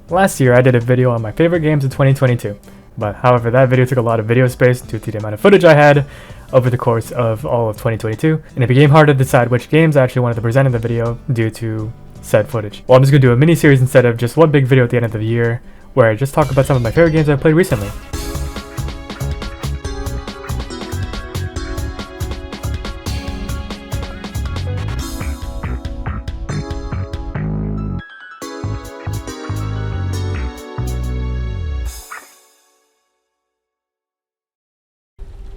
Last year I did a video on my favorite games of 2022, but however that video took a lot of video space due to the amount of footage I had over the course of all of 2022, and it became hard to decide which games I actually wanted to present in the video due to said footage. Well, I'm just going to do a mini series instead of just one big video at the end of the year where I just talk about some of my favorite games I've played recently.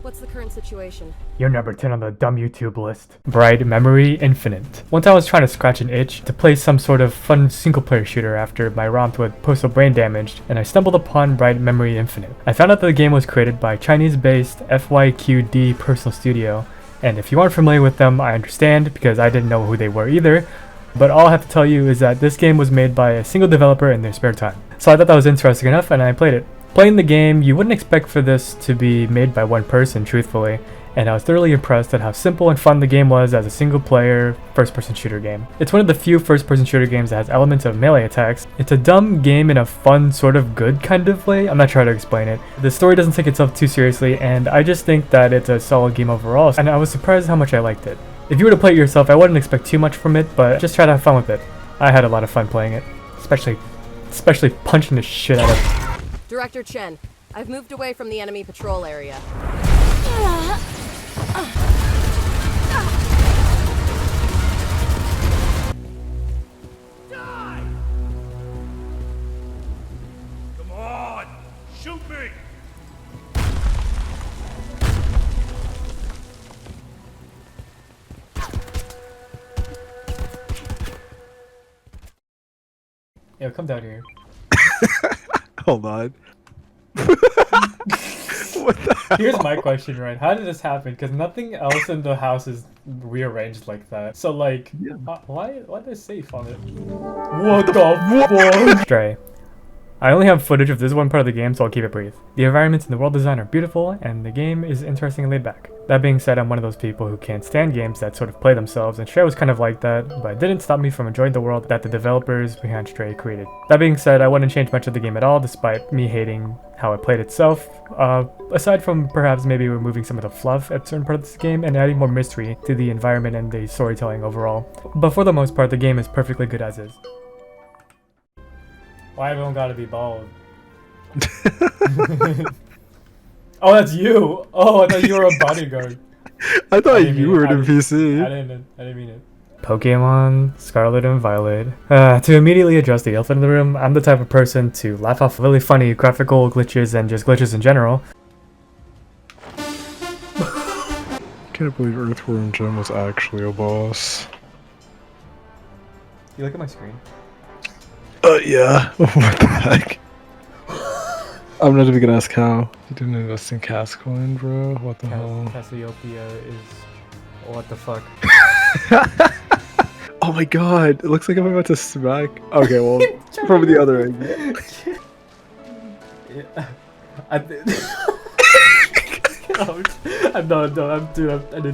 What's the current situation? You're number 10 on the dumb YouTube list. Bright Memory Infinite. Once I was trying to scratch an itch to play some sort of fun single-player shooter after my romp with postal brain damaged, and I stumbled upon Bright Memory Infinite. I found out that the game was created by Chinese-based FYQD Personal Studio, and if you aren't familiar with them, I understand because I didn't know who they were either, but all I have to tell you is that this game was made by a single developer in their spare time. So I thought that was interesting enough and I played it. Playing the game, you wouldn't expect for this to be made by one person, truthfully, and I was thoroughly impressed at how simple and fun the game was as a single-player, first-person shooter game. It's one of the few first-person shooter games that has elements of melee attacks. It's a dumb game in a fun, sort of good kind of way. I'm not trying to explain it. The story doesn't take itself too seriously, and I just think that it's a solid game overall, and I was surprised how much I liked it. If you were to play it yourself, I wouldn't expect too much from it, but just try to have fun with it. I had a lot of fun playing it, especially punching the shit out of Director Chen, I've moved away from the enemy patrol area. Die! Come on! Shoot me! Yo, come down here. Hold on. What the hell? Here's my question, right? How did this happen? Because nothing else in the house is rearranged like that. So, like, Yeah. why there's safe on it? What the fuck? Stray. I only have footage of this one part of the game, so I'll keep it brief. The environments and the world design are beautiful, and the game is interesting and laid back. That being said, I'm one of those people who can't stand games that sort of play themselves, and Stray was kind of like that, but it didn't stop me from enjoying the world that the developers behind Stray created. That being said, I wouldn't change much of the game at all, despite me hating how it played itself, aside from perhaps maybe removing some of the fluff at certain parts of this game and adding more mystery to the environment and the storytelling overall. But for the most part, the game is perfectly good as is. Why everyone gotta be bald? Oh, that's you! Oh, I thought you were a bodyguard. I thought you were the PC. I didn't mean it. Pokemon Scarlet and Violet. To immediately address the elephant in the room, I'm the type of person to laugh off really funny graphical glitches and just glitches in general. Can't believe Earthworm Jim was actually a boss. You look at my screen? Yeah. What the heck? I'm not even gonna ask how. You didn't invest in Cascoin, bro? What the hell? Cassiopeia is... what the fuck? Oh my god, it looks like I'm about to smack. Okay, well, from the other end. Yeah. I did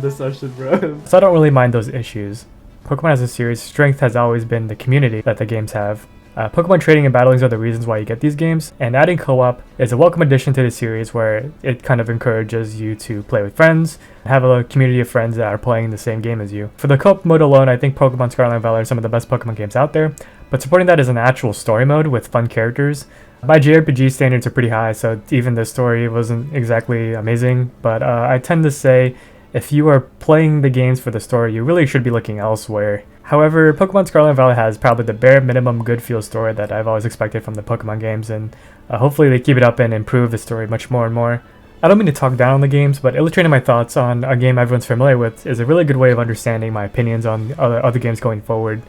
the session, bro. So I don't really mind those issues. Pokemon as a series' strength has always been the community that the games have. Pokemon trading and battlings are the reasons why you get these games, and adding co-op is a welcome addition to the series where it kind of encourages you to play with friends, have a community of friends that are playing the same game as you. For the co-op mode alone, I think Pokemon Scarlet and Violet are some of the best Pokemon games out there, but supporting that is an actual story mode with fun characters. My JRPG standards are pretty high, so even the story wasn't exactly amazing, but I tend to say if you are playing the games for the story, you really should be looking elsewhere. However, Pokemon Scarlet and Violet has probably the bare minimum good feel story that I've always expected from the Pokemon games, and hopefully they keep it up and improve the story much more and more. I don't mean to talk down on the games, but illustrating my thoughts on a game everyone's familiar with is a really good way of understanding my opinions on other games going forward.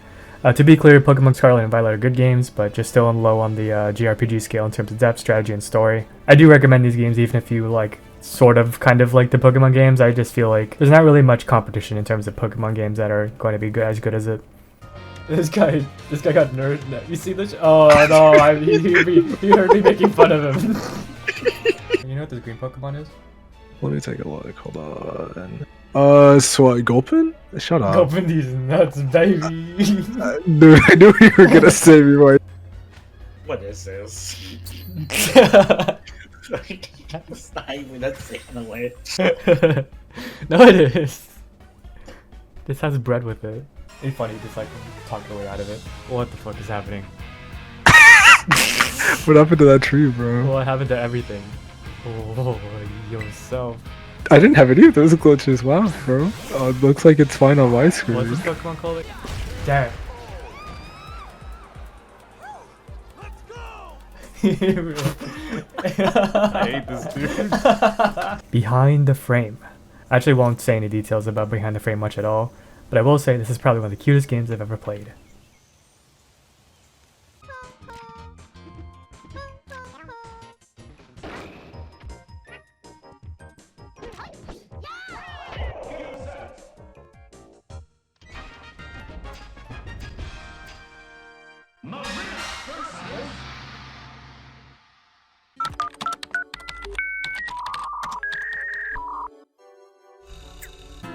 To be clear, Pokemon Scarlet and Violet are good games, but just still low on the JRPG scale in terms of depth, strategy, and story. I do recommend these games even if you kind of like the Pokemon games. I just feel like there's not really much competition in terms of Pokemon games that are going to be as good as it. This guy got nerd. You see this? Oh no! He heard me making fun of him. You know what this green Pokemon is? Let me take a look. Hold on. So what, Gulpin? Shut up. Open these nuts, baby. Dude, I knew you were gonna say me, boy. What is this? It's not even that's taken away. No, it is. This has bread with it. It's funny, just like talking your way out of it. What the fuck is happening? What happened to that tree, bro? What happened to everything? Oh, yourself. I didn't have any of those glitches. Wow, bro. Oh, it looks like it's fine on my screen. What's this Pokemon called? Damn. I hate this dude. Behind the Frame. I actually won't say any details about Behind the Frame much at all, but I will say this is probably one of the cutest games I've ever played.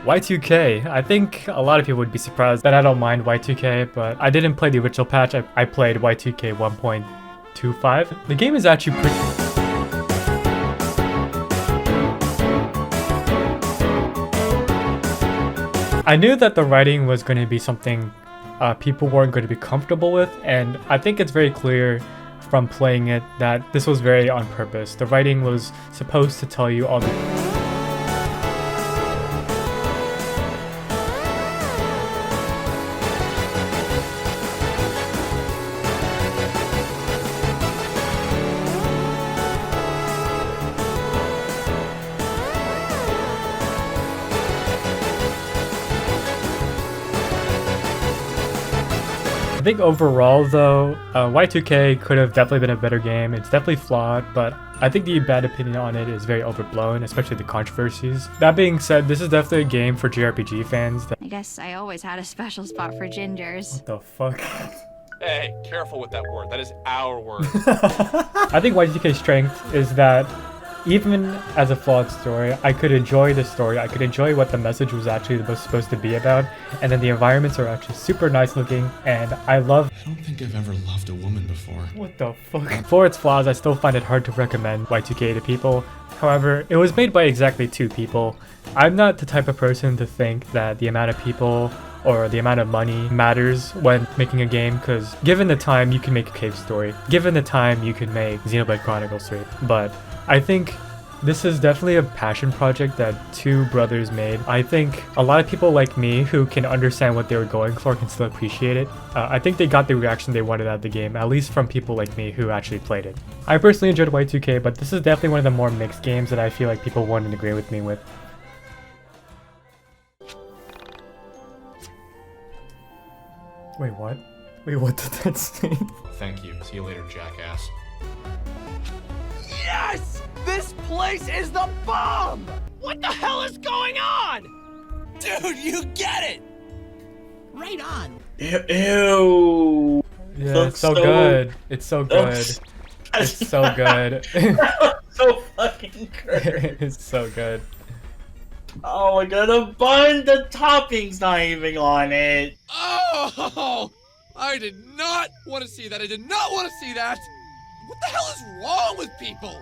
Y2K. I think a lot of people would be surprised that I don't mind Y2K, but I didn't play the original patch. I played Y2K 1.25. The game is actually pretty... I knew that the writing was going to be something people weren't going to be comfortable with, and I think it's very clear from playing it that this was very on purpose. The writing was supposed to tell you all the... I think overall though, Y2K could have definitely been a better game. It's definitely flawed, but I think the bad opinion on it is very overblown, especially the controversies. That being said, this is definitely a game for JRPG fans. I guess I always had a special spot for gingers. What the fuck? Hey, careful with that word. That is our word. I think Y2K's strength is that even as a flawed story, I could enjoy the story. I could enjoy what the message was actually supposed to be about. And then the environments are actually super nice looking. And I love... I don't think I've ever loved a woman before. What the fuck? For its flaws, I still find it hard to recommend Y2K to people. However, it was made by exactly 2 people. I'm not the type of person to think that the amount of people or the amount of money matters when making a game, because given the time, you can make a cave story. Given the time, you can make Xenoblade Chronicles 3. But I think this is definitely a passion project that 2 brothers made. I think a lot of people like me who can understand what they were going for can still appreciate it. I think they got the reaction they wanted out of the game, at least from people like me who actually played it. I personally enjoyed Y2K, but this is definitely one of the more mixed games that I feel like people wouldn't agree with me with. Wait, what? Wait, what did that say? Thank you. See you later, jackass. Yes! This place is the bomb! What the hell is going on? Dude, you get it! Right on. Ew. Yeah, it's so good. It's so good. It's so good. So fucking good. It's so good. Oh my god, the bun, the topping's not even on it. Oh! I did not want to see that. I did not want to see that. What the hell is wrong with people?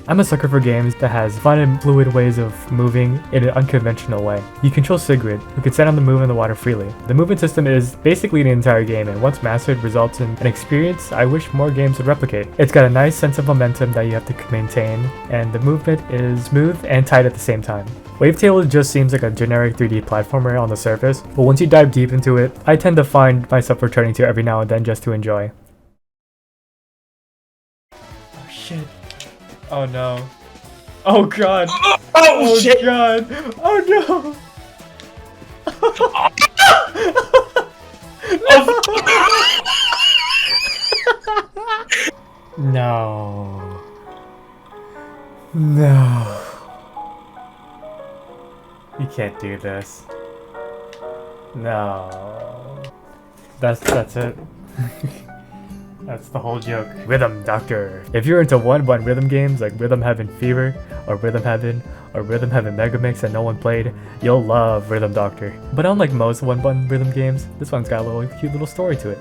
I'm a sucker for games that has fun and fluid ways of moving in an unconventional way. You control Sigrid, who can stand on the move in the water freely. The movement system is basically the entire game, and once mastered results in an experience I wish more games would replicate. It's got a nice sense of momentum that you have to maintain, and the movement is smooth and tight at the same time. Wavetale just seems like a generic 3D platformer on the surface, but once you dive deep into it, I tend to find myself returning to it every now and then just to enjoy. Oh shit. Oh no. Oh god. Oh, shit! god. Oh no. No. No. You can't do this. No. That's it. That's the whole joke. Rhythm Doctor. If you're into one-button rhythm games like Rhythm Heaven Fever or Rhythm Heaven Mega Mix that no one played, you'll love Rhythm Doctor. But unlike most one-button rhythm games, this one's got a cute little story to it.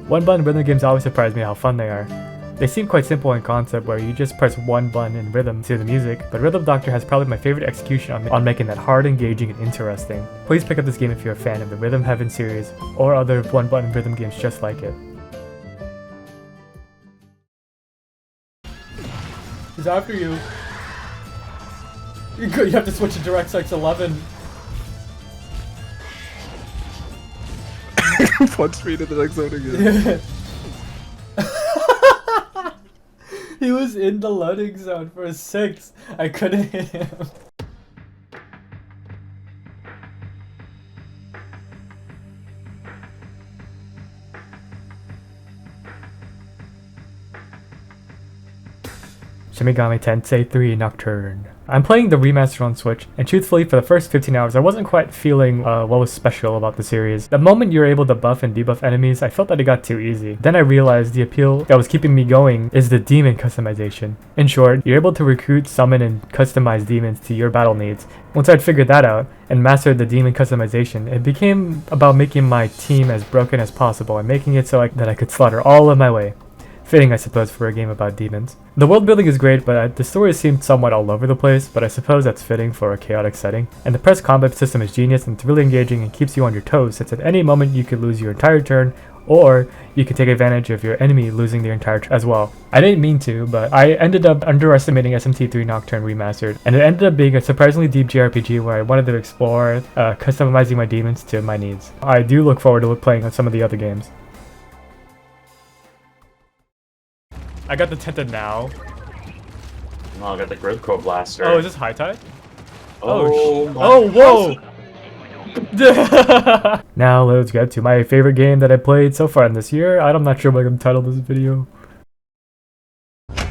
One-button rhythm games always surprise me how fun they are. They seem quite simple in concept where you just press one button in rhythm to the music, but Rhythm Doctor has probably my favorite execution on making that hard, engaging, and interesting. Please pick up this game if you're a fan of the Rhythm Heaven series or other one-button rhythm games just like it. He's after you. You have to switch to DirectX 11. Punch me to the next zone again. He was in the loading zone for a 6. I couldn't hit him. Shin Megami Tensei 3 Nocturne. I'm playing the remaster on Switch, and truthfully for the first 15 hours I wasn't quite feeling what was special about the series. The moment you're able to buff and debuff enemies, I felt that it got too easy. Then I realized the appeal that was keeping me going is the demon customization. In short, you're able to recruit, summon, and customize demons to your battle needs. Once I'd figured that out, and mastered the demon customization, it became about making my team as broken as possible and making it so that I could slaughter all of my way. Fitting, I suppose, for a game about demons. The world building is great, but the story seemed somewhat all over the place, but I suppose that's fitting for a chaotic setting. And the press combat system is genius, and it's really engaging and keeps you on your toes, since at any moment you could lose your entire turn, or you can take advantage of your enemy losing their entire turn as well. I didn't mean to, but I ended up underestimating SMT3 Nocturne Remastered, and it ended up being a surprisingly deep JRPG where I wanted to explore customizing my demons to my needs. I do look forward to playing on some of the other games. I got the Tenta now. Oh, I got the Gripcore Blaster. Oh, is this high tide? Oh, whoa! Now let's get to my favorite game that I played so far in this year. I'm not sure what I'm gonna title this video. I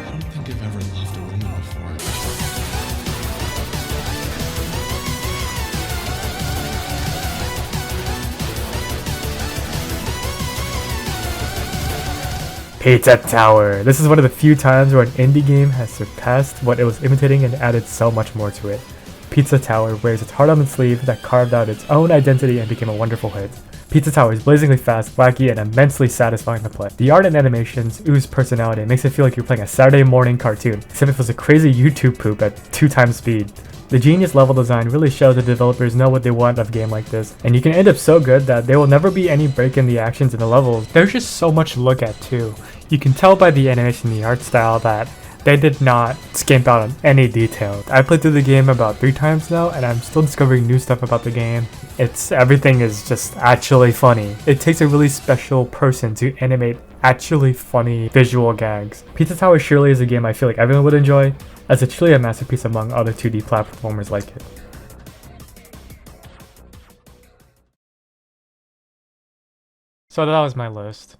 don't think I've ever loved a woman before. Pizza Tower. This is one of the few times where an indie game has surpassed what it was imitating and added so much more to it. Pizza Tower wears its heart on its sleeve that carved out its own identity and became a wonderful hit. Pizza Tower is blazingly fast, wacky, and immensely satisfying to play. The art and animations ooze personality and makes it feel like you're playing a Saturday morning cartoon, except it was a crazy YouTube poop at 2x speed. The genius level design really shows that developers know what they want of a game like this, and you can end up so good that there will never be any break in the actions in the levels. There's just so much to look at too. You can tell by the animation and the art style that they did not skimp out on any detail. I played through the game about 3 times now, and I'm still discovering new stuff about the game. Everything is just actually funny. It takes a really special person to animate actually funny visual gags. Pizza Tower surely is a game I feel like everyone would enjoy, as it's truly a masterpiece among other 2D platformers like it. So that was my list.